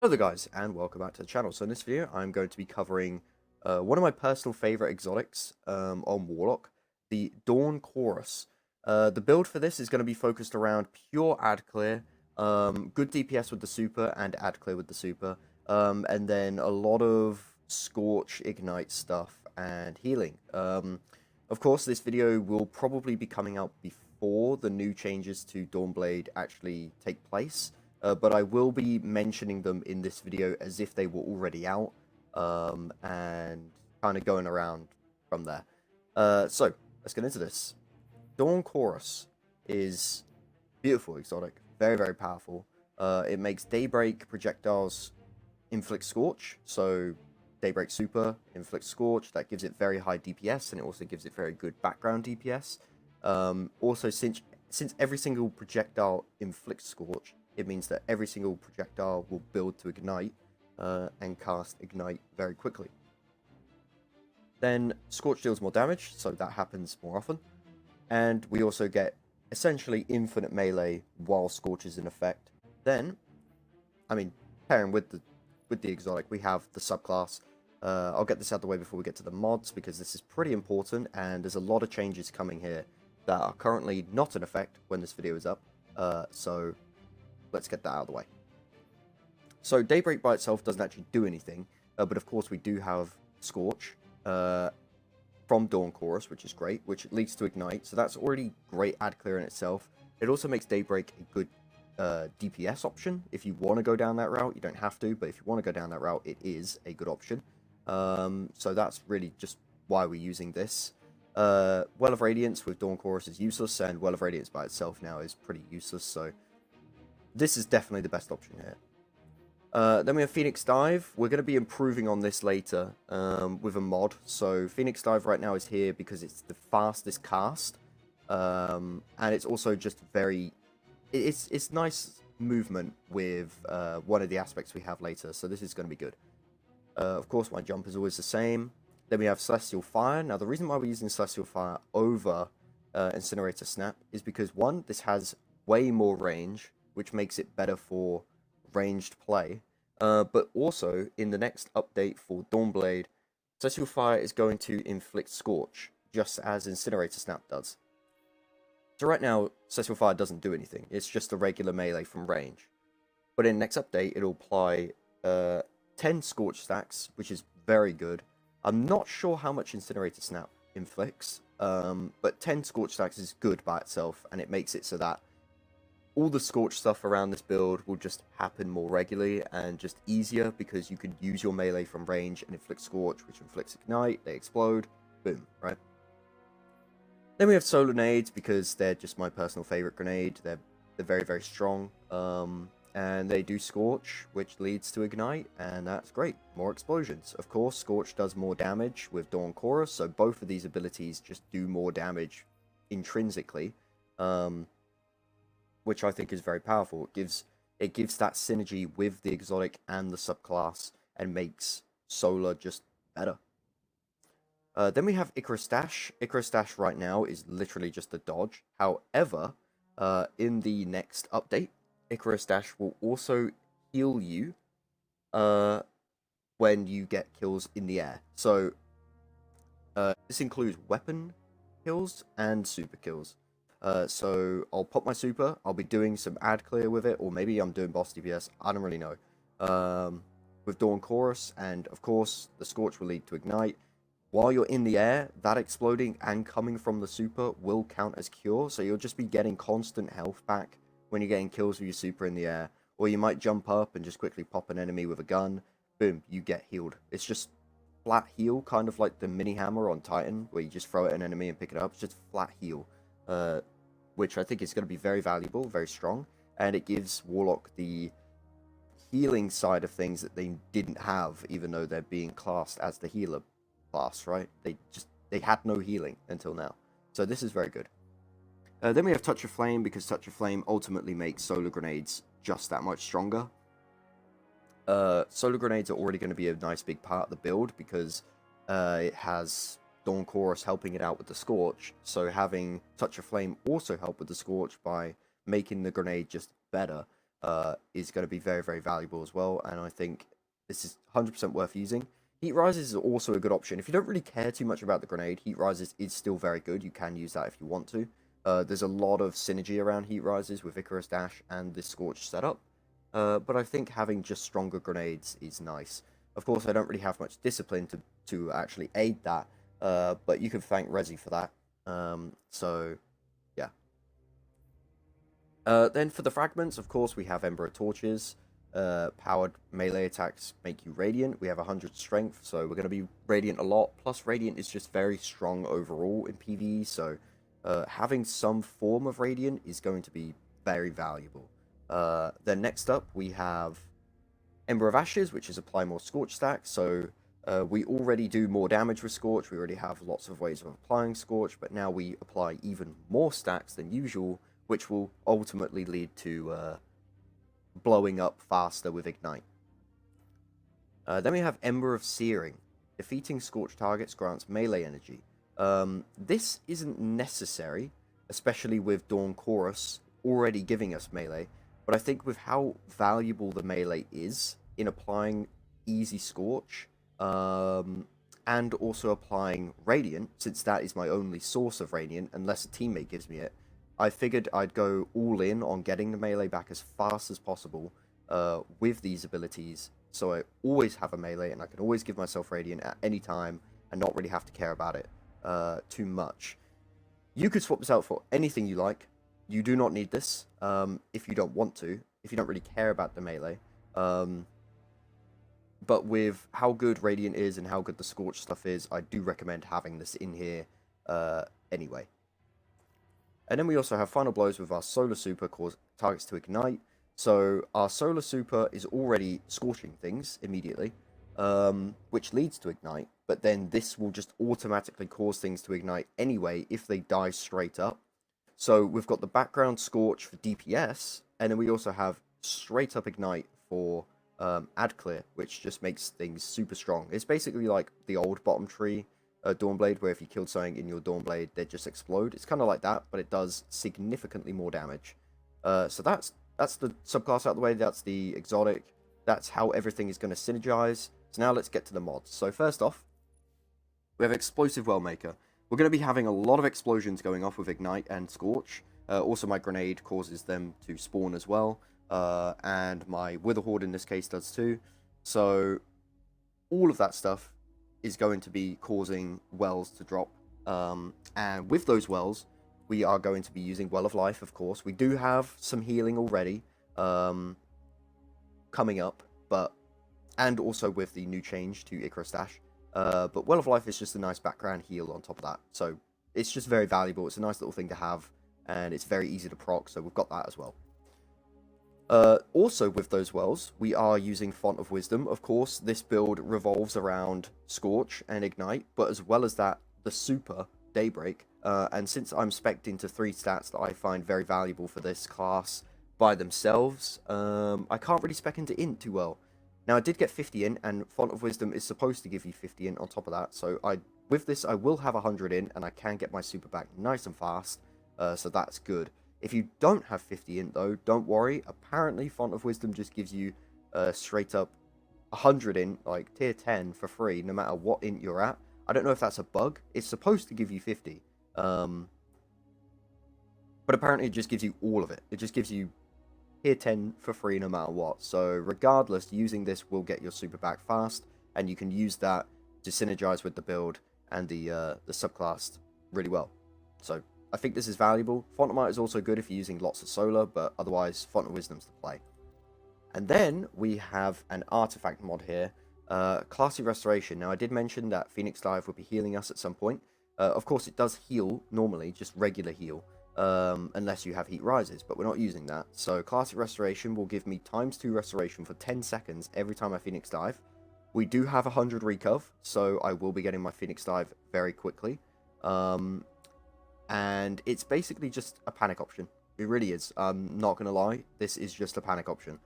Hello there guys, and welcome back to the channel. So in this video, I'm going to be covering one of my personal favorite exotics on Warlock, the Dawn Chorus. The build for this is going to be focused around pure ad clear, good DPS with the super and ad clear with the super, and then a lot of Scorch, Ignite stuff and healing. Of course, this video will probably be coming out before the new changes to Dawnblade actually take place. But I will be mentioning them in this video as if they were already out, and kind of going around from there. So, let's get into this. Dawn Chorus is beautiful exotic, very, very powerful. It makes Daybreak projectiles inflict Scorch, so Daybreak Super inflicts Scorch, that gives it very high DPS, and it also gives it very good background DPS. Also, since every single projectile inflicts Scorch, it means that every single projectile will build to Ignite and cast Ignite very quickly. Then Scorch deals more damage, so that happens more often. And we also get essentially infinite melee while Scorch is in effect. Then, pairing with the exotic, we have the subclass. I'll get this out of the way before we get to the mods, because this is pretty important, and there's a lot of changes coming here that are currently not in effect when this video is up. So let's get that out of the way. So Daybreak by itself doesn't actually do anything, but of course we do have Scorch from Dawn Chorus, which is great, which leads to Ignite, so that's already great ad clear in itself. It also makes Daybreak a good DPS option. If you want to go down that route, you don't have to, but if you want to go down that route, it is a good option. So that's really just why we're using this. Well of Radiance with Dawn Chorus is useless, and Well of Radiance by itself now is pretty useless, so this is definitely the best option here. Then we have Phoenix Dive. We're going to be improving on this later with a mod. So Phoenix Dive right now is here because it's the fastest cast. And it's also just very... It's nice movement with one of the aspects we have later. So this is going to be good. Of course, my jump is always the same. Then we have Celestial Fire. Now, the reason why we're using Celestial Fire over Incinerator Snap is because, one, this has way more range, which makes it better for ranged play. But also, in the next update for Dawnblade, Celestial Fire is going to inflict Scorch, just as Incinerator Snap does. So right now, Celestial Fire doesn't do anything. It's just a regular melee from range. But in the next update, it'll apply 10 Scorch stacks, which is very good. I'm not sure how much Incinerator Snap inflicts, but 10 Scorch stacks is good by itself, and it makes it so that all the Scorch stuff around this build will just happen more regularly and just easier, because you can use your melee from range and inflict Scorch, which inflicts Ignite, they explode, boom, right? Then we have Solar Nades, because they're just my personal favorite grenade. They're very, very strong, and they do Scorch, which leads to Ignite, and that's great. More explosions. Of course, Scorch does more damage with Dawn Chorus, so both of these abilities just do more damage intrinsically. Which I think is very powerful. It gives that synergy with the exotic and the subclass, and makes Solar just better. Then we have Icarus Dash. Icarus Dash right now is literally just a dodge. However, in the next update, Icarus Dash will also heal you when you get kills in the air. So this includes weapon kills and super kills. So I'll pop my super, I'll be doing some ad clear with it, or maybe I'm doing boss DPS, I don't really know. With Dawn Chorus, and of course the Scorch will lead to Ignite. While you're in the air, that exploding and coming from the super will count as cure, so you'll just be getting constant health back when you're getting kills with your super in the air. Or you might jump up and just quickly pop an enemy with a gun, boom, you get healed. It's just flat heal, kind of like the mini hammer on Titan, where you just throw it at an enemy and pick it up. It's just flat heal. Which I think is going to be very valuable, very strong, and it gives Warlock the healing side of things that they didn't have, even though they're being classed as the healer class, right? They had no healing until now, so this is very good. Then we have Touch of Flame, because Touch of Flame ultimately makes solar grenades just that much stronger. Solar grenades are already going to be a nice big part of the build, because it has Dawn Chorus helping it out with the Scorch, so having Touch of Flame also help with the Scorch by making the grenade just better is going to be very, very valuable as well. And I think this is 100% worth using. Heat Rises is also a good option. If you don't really care too much about the grenade, Heat Rises is still very good. You can use that if you want to. There's a lot of synergy around Heat Rises with Icarus Dash and this Scorch setup. But I think having just stronger grenades is nice. Of course, I don't really have much discipline to actually aid that, but you can thank Resi for that. So, yeah. Then for the Fragments, of course, we have Ember of Torches. Powered melee attacks make you Radiant. We have 100 strength, so we're going to be Radiant a lot. Plus, Radiant is just very strong overall in PvE, so having some form of Radiant is going to be very valuable. Then next up, we have Ember of Ashes, which is apply more Scorch stacks. So we already do more damage with Scorch. We already have lots of ways of applying Scorch, but now we apply even more stacks than usual, which will ultimately lead to blowing up faster with Ignite. Then we have Ember of Searing. Defeating Scorch targets grants melee energy. This isn't necessary, especially with Dawn Chorus already giving us melee, but I think with how valuable the melee is in applying easy Scorch, and also applying Radiant, since that is my only source of Radiant, unless a teammate gives me it, I figured I'd go all in on getting the melee back as fast as possible with these abilities, so I always have a melee and I can always give myself Radiant at any time and not really have to care about it too much. You could swap this out for anything you like. You do not need this if you don't want to, if you don't really care about the melee. But with how good Radiant is and how good the Scorch stuff is, I do recommend having this in here anyway. And then we also have Final Blows with our Solar Super, cause targets to Ignite. So our Solar Super is already scorching things immediately, which leads to Ignite. But then this will just automatically cause things to Ignite anyway if they die straight up. So we've got the background Scorch for DPS, and then we also have straight up Ignite for Ad Clear, which just makes things super strong. It's basically like the old bottom tree Dawnblade, where if you killed something in your Dawnblade, they'd just explode. It's kind of like that, but it does significantly more damage. So that's the subclass out of the way. That's the exotic. That's how everything is going to synergize. So now let's get to the mods. So first off, we have Explosive Wellmaker. We're going to be having a lot of explosions going off with Ignite and Scorch. Also, my grenade causes them to spawn as well. And my Witherhoard in this case does too. So all of that stuff is going to be causing wells to drop. And with those wells, we are going to be using Well of Life, of course. We do have some healing already coming up, and also with the new change to Icarus Dash. But Well of Life is just a nice background heal on top of that. So it's just very valuable. It's a nice little thing to have, and it's very easy to proc, so we've got that as well. Also with those wells, we are using Font of Wisdom. Of course, this build revolves around Scorch and Ignite, but as well as that, the Super, Daybreak. And since I'm spec'd into 3 stats that I find very valuable for this class by themselves, I can't really spec into Int too well. Now, I did get 50 Int, and Font of Wisdom is supposed to give you 50 Int on top of that, so with this, I will have 100 Int, and I can get my Super back nice and fast, so that's good. If you don't have 50 Int, though, don't worry. Apparently, Font of Wisdom just gives you straight up 100 Int, like tier 10 for free, no matter what Int you're at. I don't know if that's a bug. It's supposed to give you 50. But apparently it just gives you all of it. It just gives you tier 10 for free no matter what. So regardless, using this will get your super back fast, and you can use that to synergize with the build and the subclass really well. So I think this is valuable. Font of Might is also good if you're using lots of solar, but otherwise Font of Wisdom's the play. And then we have an artifact mod here, Classy Restoration. Now I did mention that Phoenix Dive would be healing us at some point. Of course it does heal normally, just regular heal, unless you have Heat Rises, but we're not using that. So Classy Restoration will give me ×2 restoration for 10 seconds every time I Phoenix Dive. We do have 100 recov, so I will be getting my Phoenix Dive very quickly. And it's basically just a panic option. It really is. I'm not going to lie. This is just a panic option.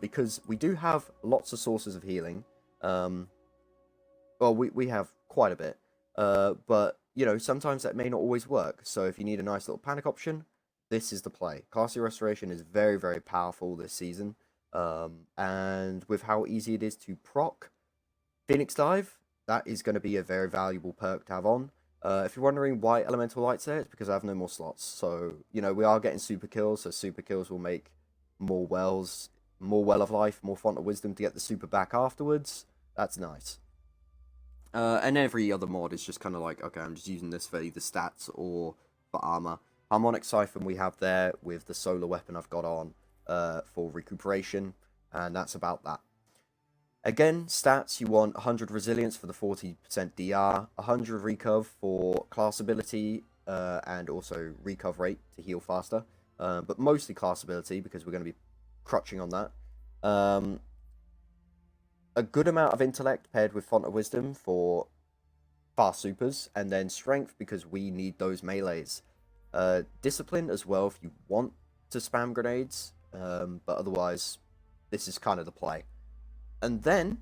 Because we do have lots of sources of healing. Well, we have quite a bit. But, you know, sometimes that may not always work. So if you need a nice little panic option, this is the play. Castle Restoration is very, very powerful this season. And with how easy it is to proc Phoenix Dive, that is going to be a very valuable perk to have on. If you're wondering why Elemental Light's there, it's because I have no more slots. So, you know, we are getting super kills, so super kills will make more wells, more Well of Life, more Font of Wisdom to get the super back afterwards. That's nice. And every other mod is just kind of like, okay, I'm just using this for either stats or for armor. Harmonic Siphon we have there with the solar weapon I've got on for recuperation, and that's about that. Again, stats, you want 100 resilience for the 40% DR, 100 recov for class ability, and also recov rate to heal faster, but mostly class ability because we're going to be crutching on that. A good amount of intellect paired with Font of Wisdom for fast supers, and then strength because we need those melees. Discipline as well if you want to spam grenades, but otherwise, this is kind of the play. And then,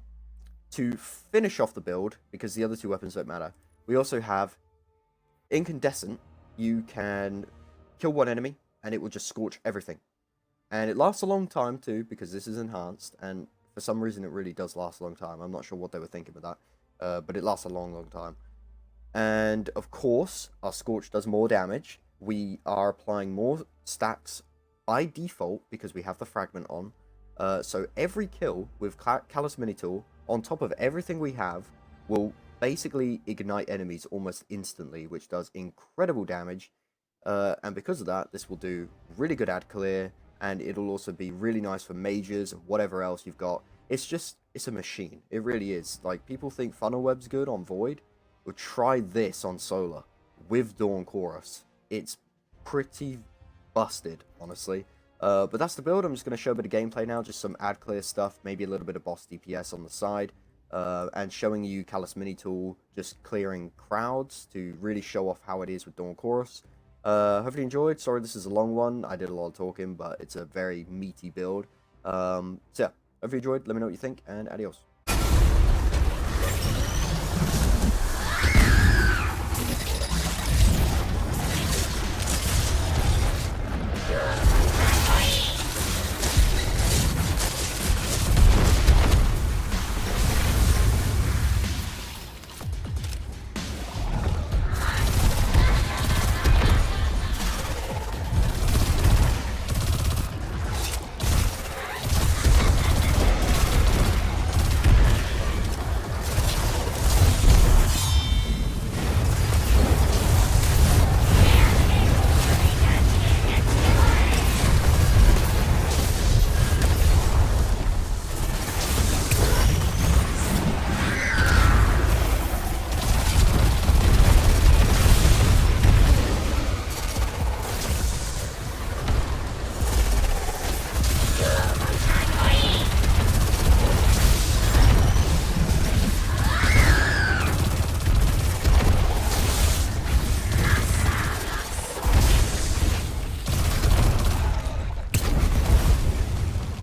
to finish off the build, because the other two weapons don't matter, we also have Incandescent. You can kill one enemy, and it will just scorch everything. And it lasts a long time too, because this is enhanced, and for some reason it really does last a long time. I'm not sure what they were thinking with that, but it lasts a long, long time. And, of course, our Scorch does more damage. We are applying more stacks by default, because we have the Fragment on. So every kill with Callous Mini Tool, on top of everything we have, will basically ignite enemies almost instantly, which does incredible damage. And because of that, this will do really good ad clear, and it'll also be really nice for mages and whatever else you've got. It's a machine. It really is. Like, people think Funnel Web's good on Void. Well, try this on Solar with Dawn Chorus. It's pretty busted, honestly. But that's the build. I'm just going to show a bit of gameplay now, just some ad clear stuff, maybe a little bit of boss DPS on the side, and showing you Callous Mini Tool just clearing crowds to really show off how it is with Dawn Chorus. Hopefully you enjoyed. Sorry this is a long one. I did a lot of talking, but it's a very meaty build. So yeah, hope you enjoyed. Let me know what you think, and adios. Yeah.